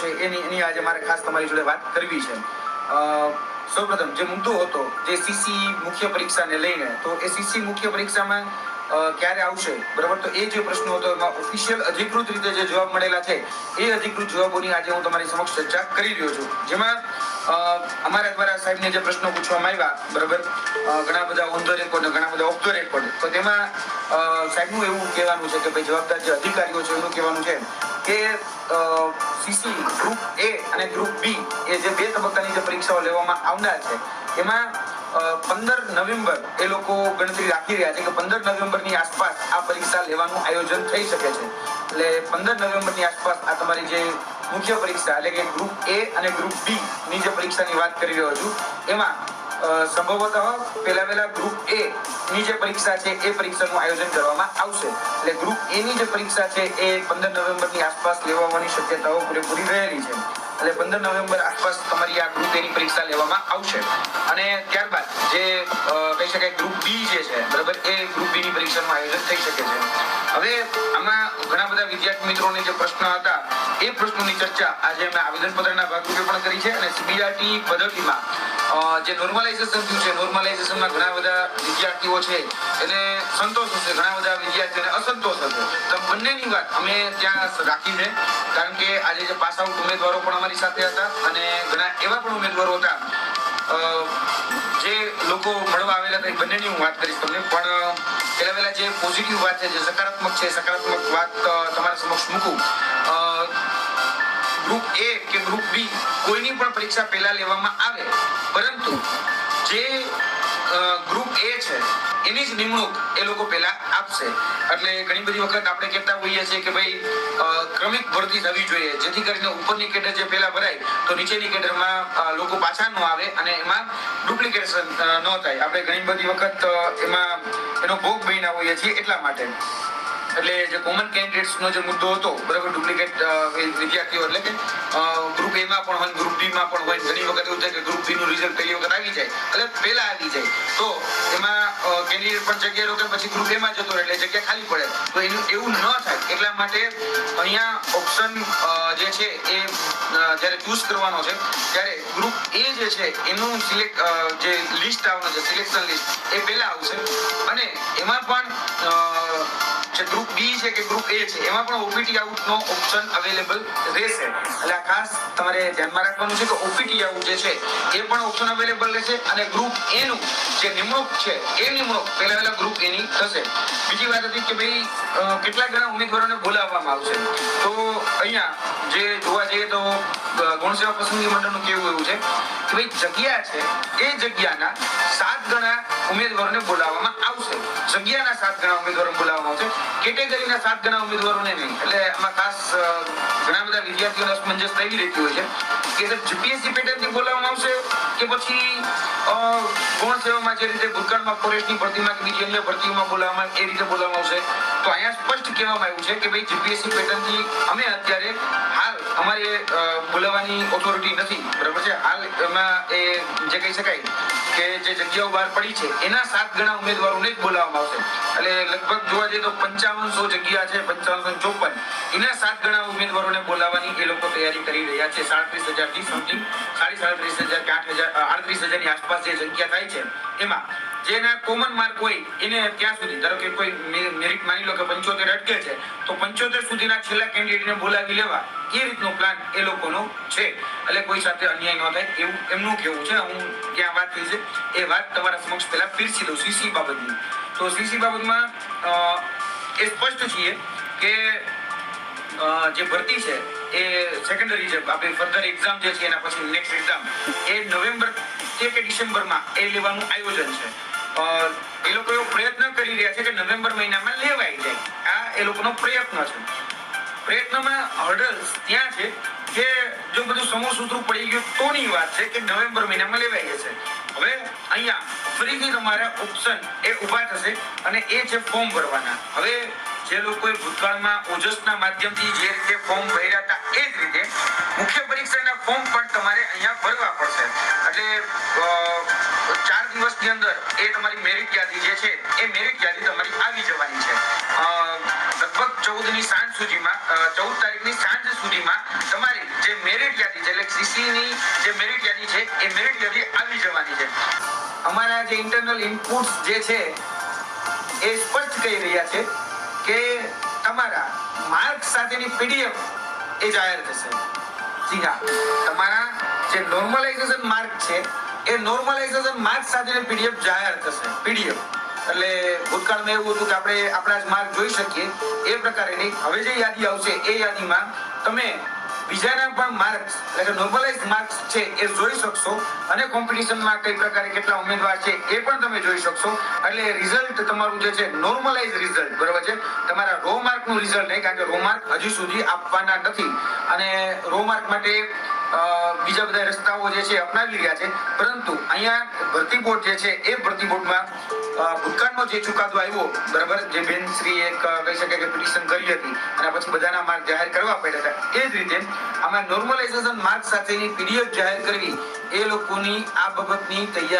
છે એની આજે મારે ખાસ તમારી જોડે વાત કરવી છે. સૌપ્રથમ જે મુદ્દો હતો જે સીસી મુખ્ય પરીક્ષાને લઈને, તો એ સીસી મુખ્ય પરીક્ષામાં ક્યારે આવશે, બરાબર, તો એ જે પ્રશ્નો હતો એમાં ઓફિશિયલ અધિકૃત રીતે જે જવાબ મળેલા છે એ અધિકૃત જવાબોની આજે હું તમારી સમક્ષ ચર્ચા કરી રહ્યો છું. જેમાં અમારા દ્વારા સાહેબને જે પ્રશ્નો પૂછવામાં આવ્યા, બરાબર, ઘણા બધા ઓન ધ રેકોર્ડ ને ઘણા બધા ઓફ ધ રેકોર્ડ, તો તેમાં સાહેબનું એવું કહેવાનું છે કે ભાઈ જવાબદાર જે અધિકારીઓ છે એનું કહેવાનું છે કે સીસી ગ્રુપ એ અને ગ્રુપ બી એ જે 2 તબક્કાની જે પરીક્ષાઓ લેવામાં આવનાર છે એમાં 15 નવેમ્બર એ લોકો ગણતરી રાખી રહ્યા છે કે 15 નવેમ્બરની આસપાસ આ પરીક્ષા લેવાનું આયોજન થઈ શકે છે. એટલે 15 નવેમ્બરની આસપાસ આ તમારી જે મુખ્ય પરીક્ષા એટલે કે ગ્રુપ એ અને ગ્રુપ બી ની જે પરીક્ષાની વાત કરી રહ્યો છું એમાં સંભવતઃ પહેલા ગ્રુપ એ ની જે પરીક્ષા છે એ પરીક્ષાનું આયોજન કરવામાં આવશે. એટલે ગ્રુપ એ ની જે પરીક્ષા છે એ 15 નવેમ્બરની આસપાસ લેવાની શક્યતાઓ પૂરેપૂરી રહેલી છે. એટલે 15 નવેમ્બર આસપાસ તમારી આ ગ્રુપ એ ની પરીક્ષા લેવામાં આવશે. અને ત્યારબાદ જે કહી શકાય ગ્રુપ બી જે છે, બરાબર, એ ગ્રુપ બી ની પરીક્ષાનું આયોજન થઈ શકે છે. હવે આમાં ઘણા બધા વિદ્યાર્થી મિત્રોને જે પ્રશ્ન હતા એ પ્રશ્નોની ચર્ચા આજે અમે આવેદનપત્રના ભાગરૂપે પણ કરી છે. અને સીબીઆરટી પદ્ધતિમાં જે નોર્મલાઇઝેશન થયું છે, નોર્મલાઇઝેશનમાં ઘણા બધા વિદ્યાર્થીઓ છે એને સંતોષ હશે, ઘણા બધા વિદ્યાર્થીઓને અસંતોષ હશે. તો બંનેની વાત અમે ત્યાં રાખી છે, કારણ કે આજે જે પાસ આઉટ ઉમેદવારો પણ અમારી સાથે હતા અને ઘણા એવા પણ ઉમેદવારો હતા જે લોકો મળવા આવેલા હતા. બંનેની હું વાત કરીશ તમને, પણ પહેલા જે પોઝિટિવ વાત છે, જે સકારાત્મક છે, સકારાત્મક વાત તમારા સમક્ષ મૂકું. ગ્રુપ એ કે ગ્રુપ બી કોઈની પણ પરીક્ષા પહેલા લેવામાં આવે, પરંતુ જે ગ્રુપ એ છે એની જ નિમણૂક એ લોકો પહેલા આપશે. એટલે ઘણી બધી વખત આપણે કહેતા હોઈએ છીએ કે ભાઈ ક્રમિક ભરતી થવી જોઈએ, જેથી કરીને ઉપરની કેડર જે પહેલા ભરાય તો નીચેની કેડરમાં લોકો પાછા ન આવે અને એમાં ડુપ્લિકેશન ન થાય. આપણે ઘણી બધી વખત એમાં એનો ભોગ બન્યા હોઈએ છીએ એટલા માટે. એટલે જે કોમન કેન્ડિડેટ્સ નો જે મુદ્દો હતો, બરાબર, ડુપ્લિકેટ વિદ્યાર્થીઓ એટલે કે ગ્રુપ એ માં પણ હોય, ગ્રુપ બી માં પણ હોય. ઘણી વખત એવું થાય કે ગ્રુપ બી નું રિઝલ્ટ પહેલી વખત આવી જાય એટલે પહેલા આવી જાય તો એમાં કેન્ડિડેટ પણ જગ્યા રોકે, પછી ગ્રુપ એ માં જતો રહે એટલે જગ્યા ખાલી પડે. તો એનું એવું ન થાય એટલા માટે અહીંયા ઓપ્શન જે છે એ જ્યારે ચૂઝ કરવાનો છે ત્યારે ગ્રુપ એ જે છે એનું સિલેક્ટ જે લિસ્ટ આવવાનું છે, સિલેક્શન લિસ્ટ, એ પહેલા આવશે. અને એમાં પણ જે ગ્રુપ બી છે કે ગ્રુપ એ છે એમાં પણ ઓપીટી આઉટ નો ઓપ્શન અવેલેબલ રહેશે. એટલે આ ખાસ તમારે ધ્યાનમાં રાખવાનું છે કે ઓપીટી આઉટ જે છે એ પણ ઓપ્શન અવેલેબલ રહેશે. અને ગ્રુપ એ નું જે નિમણૂક છે એ નિમણૂક પહેલા ગ્રુપ એ ની થશે. બીજી વાત હતી કે ભાઈ કેટલા ઘણા ઉમેદવારોને બોલાવવામાં આવશે. તો અહીંયા જે જોવા જઈએ તો ગૌણ સેવા પસંદગી મંડળનું કેવું એવું છે કે ભાઈ જગ્યા છે એ જગ્યાના 7 ગણા ઉમેદવારોને બોલાવવામાં આવશે. જગ્યાના 7 ગણા ઉમેદવારોને બોલાવવામાં આવશે, કેટેગરીના 7 ગણા ઉમેદવારોને નહીં. એટલે આમાં ખાસ ઘણા બધા વિદ્યાર્થીઓને અસમંજસ થઈ રહેતી હોય છે કે જીપીએસસી પેટર્નથી બોલાવવામાં આવશે કે પછી ગૌણ સેવામાં જે રીતે ભૂતકાળમાં ફોરેસ્ટની ભરતીમાં કે બીજી અન્ય ભરતીઓમાં બોલાવવામાં એ રીતે બોલાવવામાં આવશે. તો અહીંયા સ્પષ્ટ કહેવામાં આવ્યું છે કે ભાઈ જીપીએસસી પેટર્નથી અમે અત્યારે હાલ અમારી બોલાવવાની ઓથોરિટી નથી, બરાબર છે. હાલ એમાં એ જે કહી શકાય કે જે જગ્યાઓ બહાર પડી છે એના 7 ગણા ઉમેદવારોને જ બોલાવવામાં આવશે. એટલે લગભગ જોવા જઈએ તો 5500 જગ્યા છે, 5554, એના 7 ગણા ઉમેદવારોને બોલાવવાની એ લોકો તૈયારી કરી રહ્યા છે. 37,000 થી સમથિંગ 37,000 કે 38,000 ની આસપાસ જે જગ્યા થાય છે એમાં જેના કોમન માર્ક હોય એને ત્યાં સુધી, ધારો કે કોઈ મેરિટ માની લો કે 75 અટકે છે તો 75 સુધીના છેલ્લા કેન્ડિડેટને બોલાવી લેવા એ રીતનો પ્લાન એ લોકોનો છે. એટલે કોઈ સાથે અન્યાય ન થાય એવું એમનું કહેવું છે. હું ત્યાં વાત કરી છે એ વાત તમારા સમક્ષ પહેલા પીરસી દઉં સીસી બાબતની. તો સીસી બાબતમાં એ સ્પષ્ટ છીએ કે જે ભરતી છે એ સેકન્ડરી છે, આપણે ફર્ધર એક્ઝામ જે છે એના પછી નેક્સ્ટ એક્ઝામ એ નવેમ્બર કે ડિસેમ્બરમાં એ લેવાનું આયોજન છે. એ લોકો એવો પ્રયત્ન કરી રહ્યા છે કે નવેમ્બર મહિનામાં લેવાઈ જાય. આ એ લોકોનો પ્રયત્ન છે. પ્રયત્નમાં હર્ડલ્સ ત્યાં છે કે જો બધું સમૂહસૂત્રું પડી ગયું તોની વાત છે કે નવેમ્બર મહિનામાં લેવાઈ જશે. હવે અહીંયા ફરીથી તમારા ઓપ્શન એ ઊભા થશે અને એ છે ફોર્મ ભરવાના. હવે જે લોકોએ ભૂતકાળમાં ઓજસના માધ્યમથી જે રીતે ફોર્મ ભર્યા હતા એ જ રીતે મુખ્ય પરીક્ષાના ફોર્મ પણ તમારે અહીંયા ભરવા પડશે. એટલે 4 દિવસની અંદર એ તમારી મેરિટ યાદી જે છે એ મેરિટ યાદી તમારી આવી જવાની છે. લગભગ 14 તારીખની સાંજ સુધીમાં તમારી જે મેરિટ યાદી છે, એટલે સીસીની જે મેરિટ યાદી છે એ મેરિટ યાદી આવી જવાની છે. અમારા જે ઇન્ટરનલ ઇનપુટ્સ જે છે એ સ્પષ્ટ કહી રહ્યા છે કે તમારા માર્ક સાથેની પીડીએફ એ જાહેર થશે. જી હા, તમારા જે નોર્મલાઇઝેશન માર્ક છે એ નોર્મલાઇઝેશન માર્ક સાથેની પીડીએફ જાહેર થશે. પીડીએફ એટલે ભૂતકાળમાં એવું હતું કે આપણે આપણા જ માર્ક જોઈ શકીએ, એ પ્રકારેની હવે જે યાદી આવશે એ યાદીમાં તમે બીજાના પણ માર્ક્સ એટલે કે નોર્મલાઇઝ માર્ક્સ છે એ જોઈ શકશો અને કોમ્પિટિશનમાં કઈ પ્રકારે કેટલા ઉમેદવાર છે એ પણ તમે જોઈ શકશો. એટલે રિઝલ્ટ તમારું જે છે નોર્મલાઇઝ રિઝલ્ટ, બરાબર છે, તમારા રો માર્કનું રિઝલ્ટ નહીં, કારણ કે રો માર્ક હજી સુધી આપવાના નથી અને રો માર્ક માટે બીજા બધા રસ્તાઓ જે છે અપનાવી રહ્યા છે. પરંતુ અહીંયા ભરતી બોર્ડ જે છે એ ભરતી બોર્ડમાં ભૂતકાળનો જે ચુકાદો આવ્યો, બરાબર, જે બેન શ્રી એક કહી શકે કે પિટિશન કરી હતી અને પછી બધાના માર્ક જાહેર કરવા પડ્યા હતા, એ જ રીતે આમાં નોર્મલાઇઝેશન માર્ક સાથેની પીડીએફ જાહેર કરવી એ લોકોની આ બાબતની તૈયારી